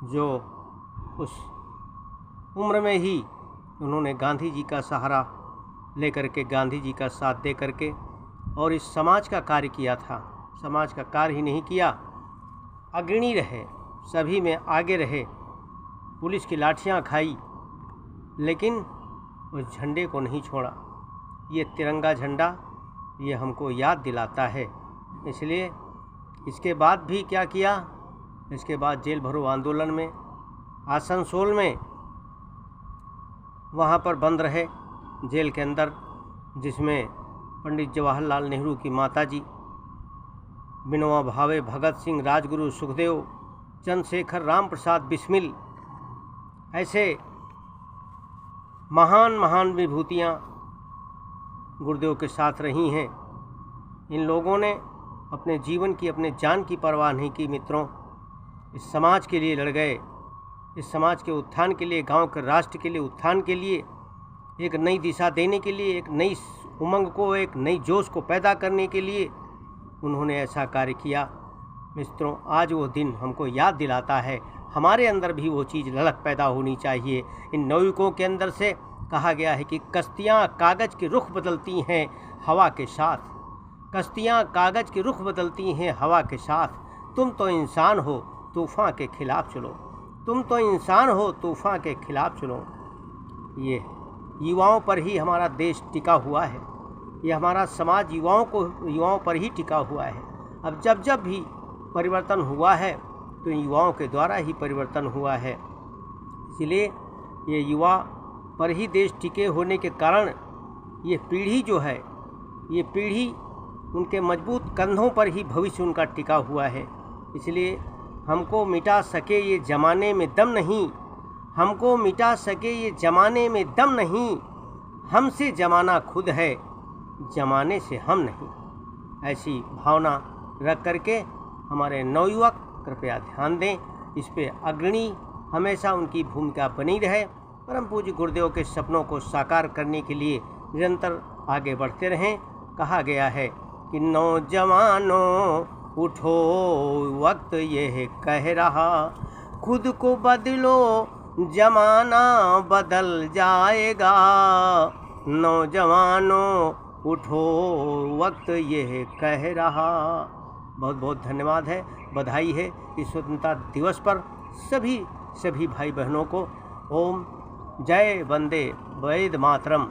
जो उस उम्र में ही उन्होंने गांधी जी का सहारा लेकर के, गांधी जी का साथ दे करके और इस समाज का कार्य किया था। समाज का कार्य ही नहीं किया, अग्रणी रहे, सभी में आगे रहे, पुलिस की लाठियां खाई, लेकिन उस झंडे को नहीं छोड़ा। ये तिरंगा झंडा ये हमको याद दिलाता है। इसलिए इसके बाद भी क्या किया, इसके बाद जेल भरो आंदोलन में, आसनसोल में वहाँ पर बंद रहे जेल के अंदर, जिसमें पंडित जवाहरलाल नेहरू की माताजी, विनोबा भावे, भगत सिंह, राजगुरु, सुखदेव, चंद्रशेखर, राम प्रसाद बिस्मिल, ऐसे महान महान विभूतियाँ गुरुदेव के साथ रही हैं। इन लोगों ने अपने जीवन की, अपने जान की परवाह नहीं की मित्रों, इस समाज के लिए लड़ गए, इस समाज के उत्थान के लिए, गांव के राष्ट्र के लिए उत्थान के लिए, एक नई दिशा देने के लिए, एक नई उमंग को, एक नई जोश को पैदा करने के लिए उन्होंने ऐसा कार्य किया। मित्रों, आज वो दिन हमको याद दिलाता है, हमारे अंदर भी वो चीज़ ललक पैदा होनी चाहिए। इन नवयुवकों के अंदर से कहा गया है कि कश्तियाँ कागज़ के रुख बदलती हैं हवा के साथ, कश्तियाँ कागज़ के रुख बदलती हैं हवा के साथ। तुम तो इंसान हो, तूफ़ान के खिलाफ चलो, तुम तो इंसान हो, तूफ़ान के खिलाफ चलो। ये युवाओं पर ही हमारा देश टिका हुआ है, ये हमारा समाज युवाओं पर ही टिका हुआ है। अब जब भी परिवर्तन हुआ है तो युवाओं के द्वारा ही परिवर्तन हुआ है। इसलिए ये युवा पर ही देश टिके होने के कारण ये पीढ़ी जो है, ये पीढ़ी उनके मजबूत कंधों पर ही भविष्य उनका टिका हुआ है। इसलिए हमको मिटा सके ये ज़माने में दम नहीं, हमको मिटा सके ये ज़माने में दम नहीं, हमसे ज़माना खुद है, ज़माने से हम नहीं। ऐसी भावना रख करके हमारे नवयुवक कृपया ध्यान दें, इस पे अग्रणी हमेशा उनकी भूमिका बनी रहे। परम पूज्य गुरुदेव के सपनों को साकार करने के लिए निरंतर आगे बढ़ते रहें। कहा गया है कि नौजवानों उठो, वक्त ये कह रहा, खुद को बदलो, जमाना बदल जाएगा। नौजवानों उठो, वक्त ये कह रहा। बहुत बहुत धन्यवाद है, बधाई है इस स्वतंत्रता दिवस पर सभी भाई बहनों को। ओम जय वंदे वैद मातरम।